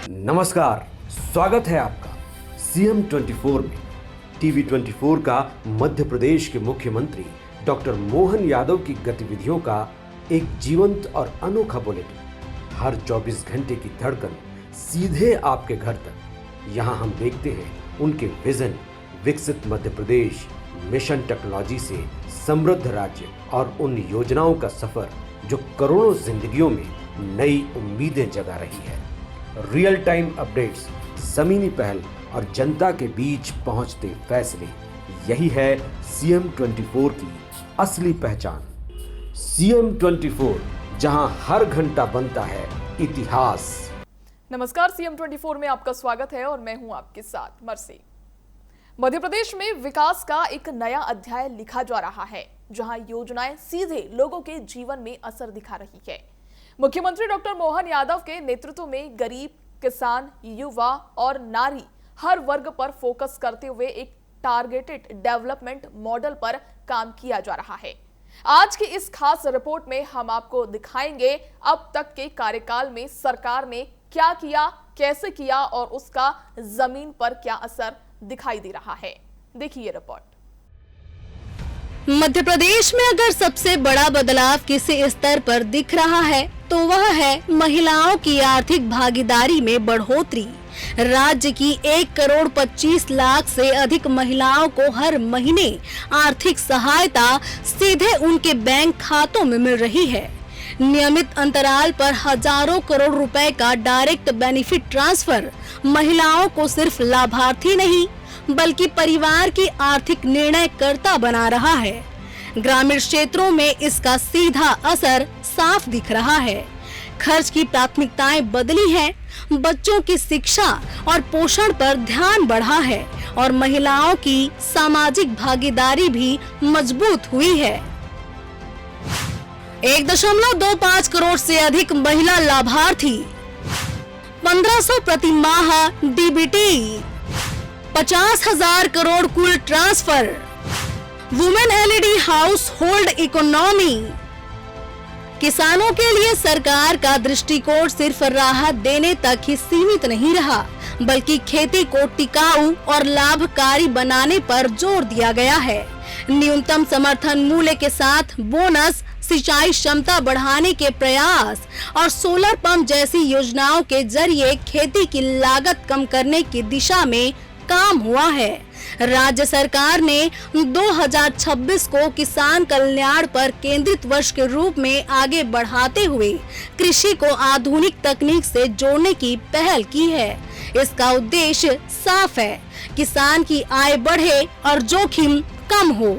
नमस्कार, स्वागत है आपका सीएम 24 में। टीवी 24 का मध्य प्रदेश के मुख्यमंत्री डॉक्टर मोहन यादव की गतिविधियों का एक जीवंत और अनोखा बुलेटिन। हर 24 घंटे की धड़कन सीधे आपके घर तक। यहाँ हम देखते हैं उनके विजन, विकसित मध्य प्रदेश, मिशन टेक्नोलॉजी से समृद्ध राज्य और उन योजनाओं का सफर जो करोड़ों जिंदगियों में नई उम्मीदें जगा रही है। रियल टाइम अपडेट्स, ज़मीनी पहल और जनता के बीच पहुंचते फैसले, यही है सीएम 24 की असली पहचान। सीएम 24, जहां हर घंटा बनता है इतिहास। नमस्कार, सीएम 24 में आपका स्वागत है और मैं हूं आपके साथ मरसी। मध्य प्रदेश में विकास का एक नया अध्याय लिखा जा रहा है, जहां योजनाएं सीधे लोगों के जीवन में असर दिखा रही है। मुख्यमंत्री डॉक्टर मोहन यादव के नेतृत्व में गरीब, किसान, युवा और नारी हर वर्ग पर फोकस करते हुए एक टारगेटेड डेवलपमेंट मॉडल पर काम किया जा रहा है। आज की इस खास रिपोर्ट में हम आपको दिखाएंगे अब तक के कार्यकाल में सरकार ने क्या किया, कैसे किया और उसका जमीन पर क्या असर दिखाई दे रहा है। देखिए ये रिपोर्ट। मध्य प्रदेश में अगर सबसे बड़ा बदलाव किसी स्तर पर दिख रहा है तो वह है महिलाओं की आर्थिक भागीदारी में बढ़ोतरी। राज्य की 1,25,00,000 से अधिक महिलाओं को हर महीने आर्थिक सहायता सीधे उनके बैंक खातों में मिल रही है। नियमित अंतराल पर हजारों करोड़ रुपए का डायरेक्ट बेनिफिट ट्रांसफर महिलाओं को सिर्फ लाभार्थी नहीं बल्कि परिवार की आर्थिक निर्णयकर्ता बना रहा है। ग्रामीण क्षेत्रों में इसका सीधा असर साफ दिख रहा है। खर्च की प्राथमिकताएं बदली हैं, बच्चों की शिक्षा और पोषण पर ध्यान बढ़ा है और महिलाओं की सामाजिक भागीदारी भी मजबूत हुई है। 1.25 करोड़ से अधिक महिला लाभार्थी, 1500 प्रति माह डीबीटी, 50,000 करोड़ कुल transfer, women LED house hold economy. किसानों के लिए सरकार का दृष्टिकोण सिर्फ राहत देने तक ही सीमित नहीं रहा, बल्कि खेती को टिकाऊ और लाभकारी बनाने पर जोर दिया गया है। न्यूनतम समर्थन मूल्य के साथ बोनस, सिंचाई क्षमता बढ़ाने के प्रयास और सोलर पंप जैसी योजनाओं के जरिए खेती की लागत कम करने की दिशा में काम हुआ है। राज्य सरकार ने 2026 को किसान कल्याण पर केंद्रित वर्ष के रूप में आगे बढ़ाते हुए कृषि को आधुनिक तकनीक से जोड़ने की पहल की है। इसका उद्देश्य साफ है, किसान की आय बढ़े और जोखिम कम हो।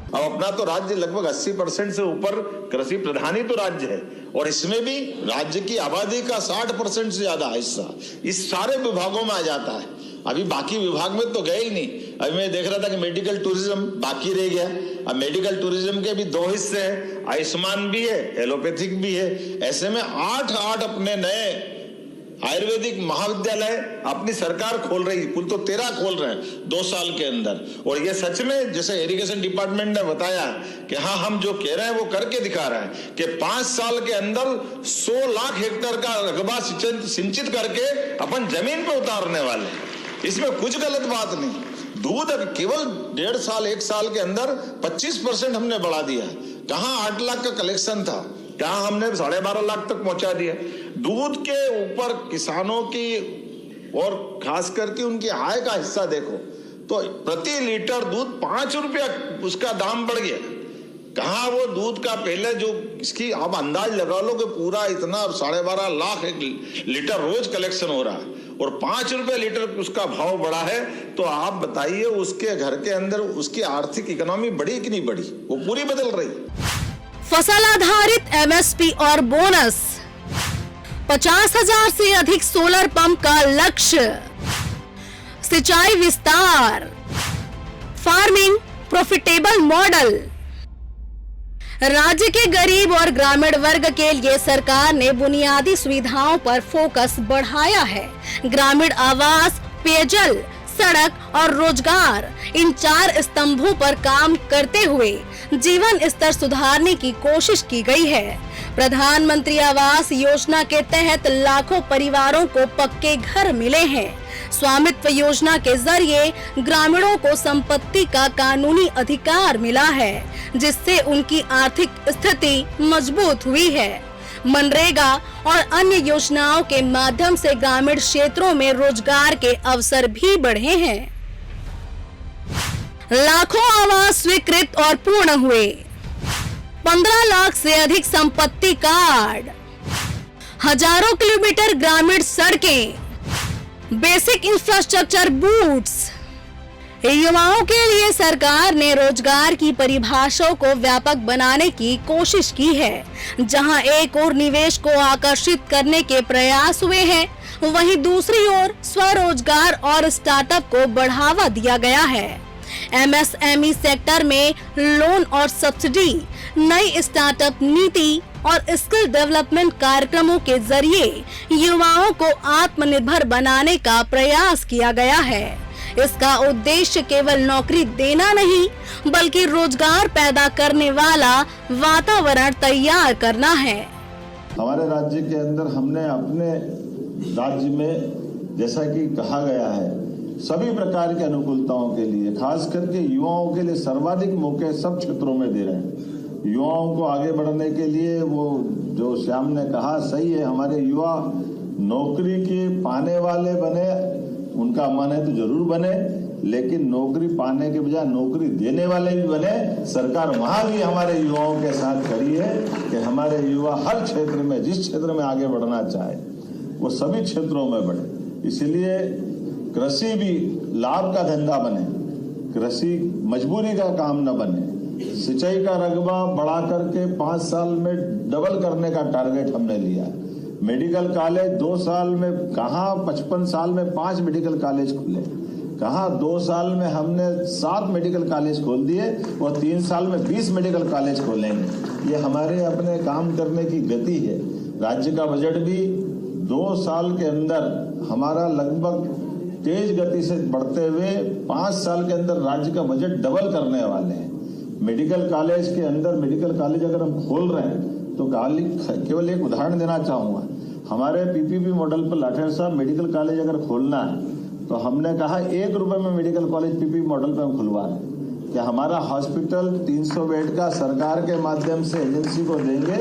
अब अपना तो राज्य लगभग 80% से ऊपर कृषि प्रधान ही तो राज्य है और इसमें भी राज्य की आबादी का 60% से ज्यादा हिस्सा इस सारे विभागों में आ जाता है। अभी बाकी विभाग में तो गए ही नहीं। अभी मैं देख रहा था कि मेडिकल टूरिज्म बाकी रह गया। अब मेडिकल टूरिज्म के भी 2 हिस्से हैं, आयुष्मान भी है, एलोपैथिक भी है। ऐसे में 8 अपने नए आयुर्वेदिक महाविद्यालय अपनी सरकार खोल रही है। कुल तो 13 खोल रहे हैं 2 साल के अंदर। और ये सच में जैसे इरिगेशन डिपार्टमेंट ने बताया कि हाँ, हम जो कह रहे हैं वो करके दिखा रहे हैं कि 5 साल के अंदर 100 लाख हेक्टेयर का रकबा सिंचित करके अपन जमीन पे उतारने वाले। इसमें कुछ गलत बात नहीं। दूध केवल 1.5 साल 1 साल के अंदर 25% हमने बढ़ा दिया। कहाँ 8 लाख का कलेक्शन था, कहाँ हमने 12.5 लाख तक पहुंचा दिया। दूध के ऊपर किसानों की और खास करके उनकी आय का हिस्सा देखो तो प्रति लीटर दूध 5 रुपया उसका दाम बढ़ गया। कहाँ वो दूध का पहले जो इसकी आप अंदाज लगा लो कि पूरा इतना 12.5 लाख लीटर रोज कलेक्शन हो रहा है और 5 रुपए लीटर उसका भाव बढ़ा है। तो आप बताइए उसके घर के अंदर उसकी आर्थिक इकोनॉमी बढ़ी कि नहीं बढ़ी? वो पूरी बदल रही। फसल आधारित एमएसपी और बोनस, 50,000 से अधिक सोलर पंप का लक्ष्य, सिंचाई विस्तार, फार्मिंग प्रॉफिटेबल मॉडल। राज्य के गरीब और ग्रामीण वर्ग के लिए सरकार ने बुनियादी सुविधाओं पर फोकस बढ़ाया है। ग्रामीण आवास, पेयजल, सड़क और रोजगार, इन 4 स्तंभों पर काम करते हुए जीवन स्तर सुधारने की कोशिश की गई है। प्रधानमंत्री आवास योजना के तहत लाखों परिवारों को पक्के घर मिले हैं। स्वामित्व योजना के जरिए ग्रामीणों को संपत्ति का कानूनी अधिकार मिला है, जिससे उनकी आर्थिक स्थिति मजबूत हुई है। मनरेगा और अन्य योजनाओं के माध्यम से ग्रामीण क्षेत्रों में रोजगार के अवसर भी बढ़े हैं। लाखों आवास स्वीकृत और पूर्ण हुए। 15 लाख से अधिक संपत्ति कार्ड, हजारों किलोमीटर ग्रामीण सड़कें, बेसिक इंफ्रास्ट्रक्चर बूट्स। युवाओं के लिए सरकार ने रोजगार की परिभाषाओं को व्यापक बनाने की कोशिश की है। जहां एक ओर निवेश को आकर्षित करने के प्रयास हुए हैं, वहीं दूसरी ओर स्वरोजगार और स्टार्टअप को बढ़ावा दिया गया है। MSME सेक्टर में लोन और सब्सिडी, नई स्टार्टअप नीति और स्किल डेवलपमेंट कार्यक्रमों के जरिए युवाओं को आत्मनिर्भर बनाने का प्रयास किया गया है। इसका उद्देश्य केवल नौकरी देना नहीं, बल्कि रोजगार पैदा करने वाला वातावरण तैयार करना है। हमारे राज्य के अंदर हमने अपने राज्य में, जैसा कि कहा गया है, सभी प्रकार की अनुकूलताओं के लिए, खास करके युवाओं के लिए सर्वाधिक मौके सब क्षेत्रों में दे रहे हैं। युवाओं को आगे बढ़ने के लिए वो जो श्याम ने कहा सही है, हमारे युवा नौकरी के पाने वाले बने, उनका मन है तो जरूर बने, लेकिन नौकरी पाने के बजाय नौकरी देने वाले भी बने। सरकार वहां भी हमारे युवाओं के साथ खड़ी है कि हमारे युवा हर क्षेत्र में, जिस क्षेत्र में आगे बढ़ना चाहे वो सभी क्षेत्रों में बढ़े। इसलिए कृषि भी लाभ का धंधा बने, कृषि मजबूरी का काम न बने। सिंचाई का रकबा बढ़ा करके 5 साल में डबल करने का टारगेट हमने लिया। मेडिकल कॉलेज 2 साल में कहाँ, 55 साल में 5 मेडिकल कॉलेज खुले, कहाँ 2 साल में हमने 7 मेडिकल कॉलेज खोल दिए और 3 साल में 20 मेडिकल कॉलेज खोलेंगे। ये हमारे अपने काम करने की गति है। राज्य का बजट भी 2 साल के अंदर हमारा लगभग तेज गति से बढ़ते हुए 5 साल के अंदर राज्य का बजट डबल करने वाले हैं। मेडिकल कॉलेज के अंदर मेडिकल कॉलेज अगर हम खोल रहे हैं तो केवल एक उदाहरण देना चाहूंगा। हमारे PPP मॉडल पर लाठेर साहब मेडिकल कॉलेज अगर खोलना है तो हमने कहा 1 रुपए में मेडिकल कॉलेज PPP मॉडल पर हम खुलवा रहे हैं कि हमारा हॉस्पिटल 300 बेड का सरकार के माध्यम से एजेंसी को देंगे,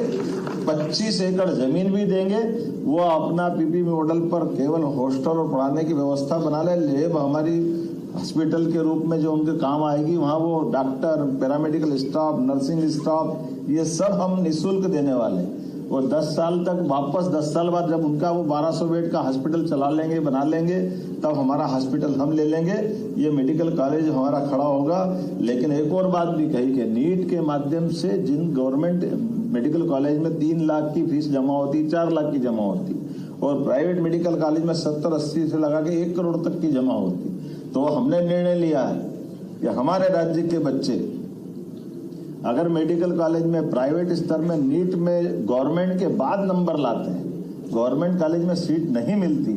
25 एकड़ जमीन भी देंगे, वो अपना PPP मॉडल पर केवल हॉस्टल और पढ़ाने की व्यवस्था बना ले। लेब हमारी हॉस्पिटल के रूप में जो उनके काम आएगी, वहाँ वो doctor, paramedical staff, nursing staff, ये सब हम निःशुल्क देने वाले हैं। और 10 साल तक वापस 10 साल बाद जब उनका वो 1200 बेड का हॉस्पिटल चला लेंगे, बना लेंगे, तब हमारा हॉस्पिटल हम ले लेंगे, ये मेडिकल कॉलेज हमारा खड़ा होगा। लेकिन एक और बात भी कही कि नीट के माध्यम से जिन गवर्नमेंट मेडिकल कॉलेज में 3 लाख की फीस जमा होती, 4 लाख की जमा होती, और प्राइवेट मेडिकल कॉलेज में 70-80 से लगा के 1 करोड़ तक की जमा होती, तो हमने निर्णय लिया है कि हमारे राज्य के बच्चे अगर मेडिकल कॉलेज में प्राइवेट स्तर में नीट में गवर्नमेंट के बाद नंबर लाते हैं, गवर्नमेंट कॉलेज में सीट नहीं मिलती,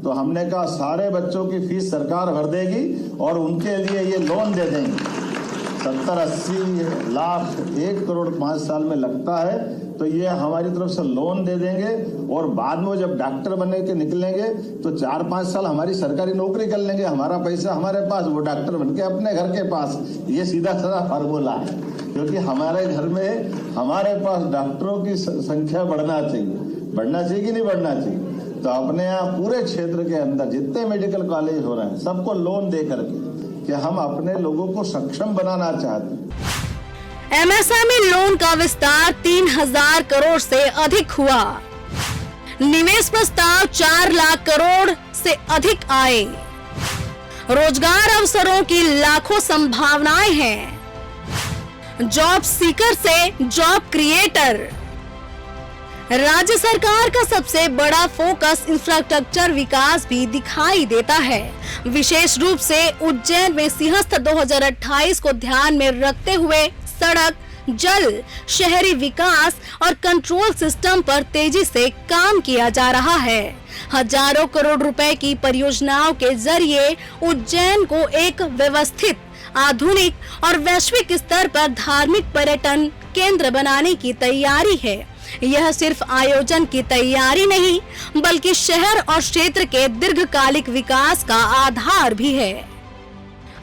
तो हमने कहा सारे बच्चों की फीस सरकार भर देगी और उनके लिए ये लोन दे देंगे। 70-80 लाख 1 करोड़ 5 साल में लगता है, तो ये हमारी तरफ से लोन दे देंगे। और बाद में जब डॉक्टर बनने के निकलेंगे तो 4-5 साल हमारी सरकारी नौकरी कर लेंगे, हमारा पैसा हमारे पास, वो डॉक्टर बन के अपने घर के पास। ये सीधा साधा फार्मूला है, क्योंकि हमारे घर में हमारे पास डॉक्टरों की संख्या बढ़ना चाहिए कि नहीं बढ़ना चाहिए। तो अपने यहाँ पूरे क्षेत्र के अंदर जितने मेडिकल कॉलेज हो रहे हैं सबको लोन दे करके कि हम अपने लोगों को सक्षम बनाना चाहते हैं। MSME लोन का विस्तार 3000 करोड़ से अधिक हुआ। निवेश प्रस्ताव 4 लाख करोड़ से अधिक आए। रोजगार अवसरों की लाखों संभावनाएं हैं। जॉब सीकर से जॉब क्रिएटर। राज्य सरकार का सबसे बड़ा फोकस इंफ्रास्ट्रक्चर विकास भी दिखाई देता है। विशेष रूप से उज्जैन में सिंहस्थ 2028 को ध्यान में रखते हुए सड़क, जल, शहरी विकास और कंट्रोल सिस्टम पर तेजी से काम किया जा रहा है। हजारों करोड़ रुपए की परियोजनाओं के जरिए उज्जैन को एक व्यवस्थित, आधुनिक और वैश्विक स्तर पर धार्मिक पर्यटन केंद्र बनाने की तैयारी है। यह सिर्फ आयोजन की तैयारी नहीं बल्कि शहर और क्षेत्र के दीर्घकालिक विकास का आधार भी है।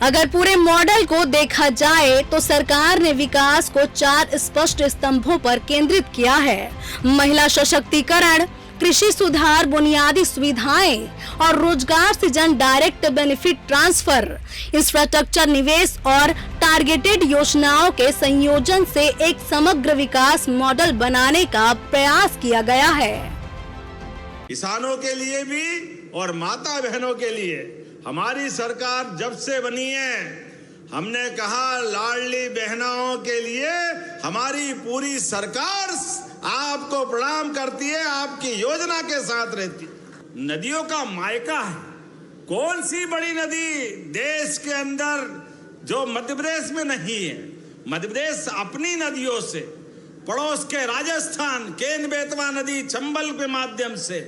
अगर पूरे मॉडल को देखा जाए तो सरकार ने विकास को 4 स्पष्ट स्तंभों पर केंद्रित किया है। महिला सशक्तिकरण, कृषि सुधार, बुनियादी सुविधाएं और रोजगार सृजन, डायरेक्ट बेनिफिट ट्रांसफर, इंफ्रास्ट्रक्चर निवेश और टारगेटेड योजनाओं के संयोजन से एक समग्र विकास मॉडल बनाने का प्रयास किया गया है। किसानों के लिए भी और माता बहनों के लिए हमारी सरकार जब से बनी है, हमने कहा लाडली बहनों के लिए हमारी पूरी सरकार आपको प्रणाम करती है, आपकी योजना के साथ रहती। नदियों का मायका है। कौन सी बड़ी नदी देश के अंदर जो मध्य प्रदेश में नहीं है? मध्य प्रदेश अपनी नदियों से, पड़ोस के राजस्थान केन बेतवा नदी चंबल के माध्यम से,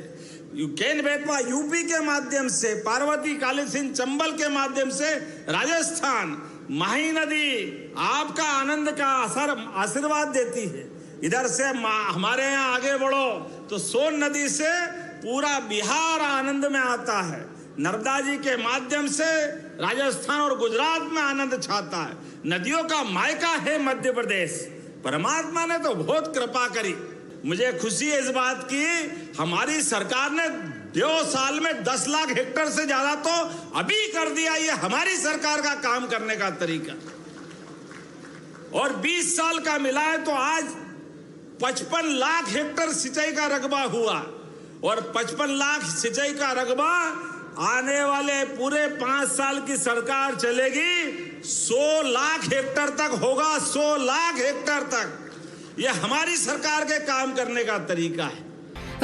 केन बेतवा यूपी के माध्यम से, पार्वती काली सिंध चंबल के माध्यम से राजस्थान, माही नदी आपका आनंद का आशीर्वाद देती है। इधर से हमारे यहाँ आगे बढ़ो तो सोन नदी से पूरा बिहार आनंद में आता है। नर्मदा जी के माध्यम से राजस्थान और गुजरात में आनंद छाता है। नदियों का मायका है मध्य प्रदेश। परमात्मा ने तो बहुत कृपा करी। मुझे खुशी है इस बात की, हमारी सरकार ने 2 साल में 10 लाख हेक्टेयर से ज्यादा तो अभी कर दिया। ये हमारी सरकार का काम करने का तरीका। और 20 साल का मिला है तो आज 55 लाख हेक्टेयर सिंचाई का रकबा हुआ। और 55 लाख सिंचाई का रकबा आने वाले पूरे 5 साल की सरकार चलेगी 100 लाख हेक्टेयर तक होगा। 100 लाख हेक्टेयर तक। यह हमारी सरकार के काम करने का तरीका है।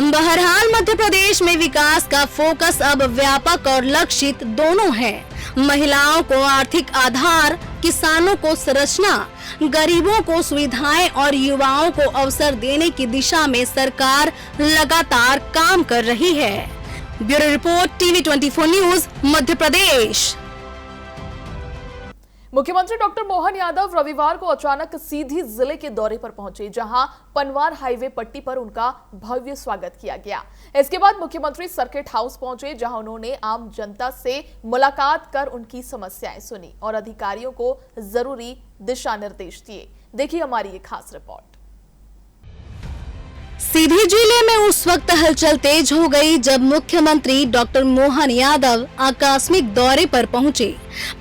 बहरहाल मध्य प्रदेश में विकास का फोकस अब व्यापक और लक्षित दोनों है। महिलाओं को आर्थिक आधार, किसानों को संरचना, गरीबों को सुविधाएं और युवाओं को अवसर देने की दिशा में सरकार लगातार काम कर रही है। Bureau report, TV 24 news, Madhya Pradesh. मुख्यमंत्री डॉक्टर मोहन यादव रविवार को अचानक सीधी जिले के दौरे पर पहुंचे, जहां पनवार हाईवे पट्टी पर उनका भव्य स्वागत किया गया। इसके बाद मुख्यमंत्री सर्किट हाउस पहुंचे, जहां उन्होंने आम जनता से मुलाकात कर उनकी समस्याएं सुनी और अधिकारियों को जरूरी दिशा निर्देश दिए। देखिए हमारी ये खास रिपोर्ट। सीधी जिले में उस वक्त हलचल तेज हो गई जब मुख्यमंत्री डॉक्टर मोहन यादव आकस्मिक दौरे पर पहुंचे।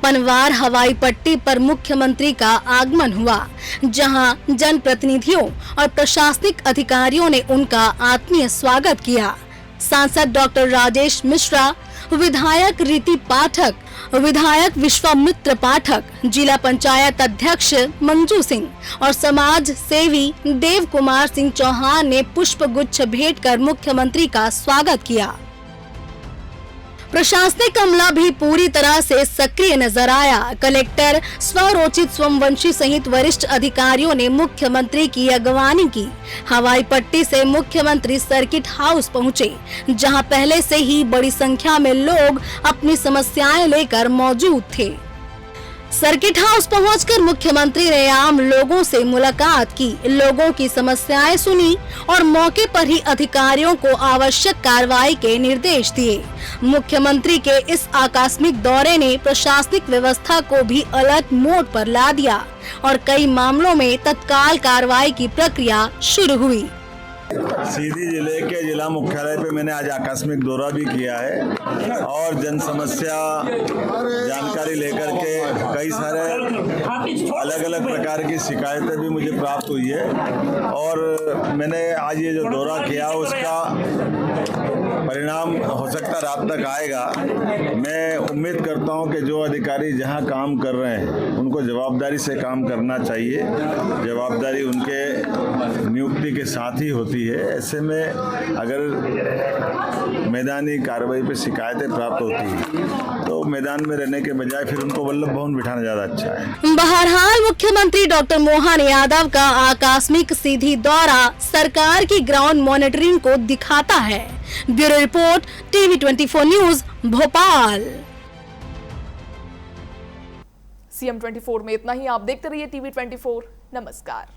पनवार हवाई पट्टी पर मुख्यमंत्री का आगमन हुआ, जहां जनप्रतिनिधियों और प्रशासनिक अधिकारियों ने उनका आत्मीय स्वागत किया। सांसद डॉक्टर राजेश मिश्रा, विधायक रीति पाठक, विधायक विश्वामित्र पाठक, जिला पंचायत अध्यक्ष मंजू सिंह और समाज सेवी देव कुमार सिंह चौहान ने पुष्प गुच्छ भेंट कर मुख्यमंत्री का स्वागत किया। प्रशासनिक अमला भी पूरी तरह से सक्रिय नजर आया। कलेक्टर स्वरोचित सोमवंशी सहित वरिष्ठ अधिकारियों ने मुख्यमंत्री की अगवानी की। हवाई पट्टी से मुख्यमंत्री सर्किट हाउस पहुंचे, जहां पहले से ही बड़ी संख्या में लोग अपनी समस्याएं लेकर मौजूद थे। सर्किट हाउस पहुंचकर मुख्यमंत्री ने आम लोगों से मुलाकात की, लोगों की समस्याएं सुनी और मौके पर ही अधिकारियों को आवश्यक कार्रवाई के निर्देश दिए। मुख्यमंत्री के इस आकस्मिक दौरे ने प्रशासनिक व्यवस्था को भी अलर्ट मोड पर ला दिया और कई मामलों में तत्काल कार्रवाई की प्रक्रिया शुरू हुई। सीधी जिले के जिला मुख्यालय पे मैंने आज आकस्मिक दौरा भी किया है और जन समस्या जानकारी लेकर के कई सारे अलग अलग प्रकार की शिकायतें भी मुझे प्राप्त हुई है और मैंने आज ये जो दौरा किया उसका परिणाम हो सकता रात तक आएगा। मैं उम्मीद करता हूं कि जो अधिकारी जहां काम कर रहे हैं उनको जवाबदारी से काम करना चाहिए। जवाबदारी उनके नियुक्ति के साथ ही होती है। ऐसे में अगर मैदानी कार्रवाई पे शिकायतें प्राप्त होती हैं तो मैदान में रहने के बजाय फिर उनको वल्लभ भवन बिठाना ज्यादा अच्छा है। बहरहाल मुख्यमंत्री डॉक्टर मोहन यादव का आकस्मिक सीधी दौरा सरकार की ग्राउंड मॉनिटरिंग को दिखाता है। Bureau report, TV 24 news, Bhopal. CM 24 में इतना ही। आप देखते रहिए टीवी 24। नमस्कार।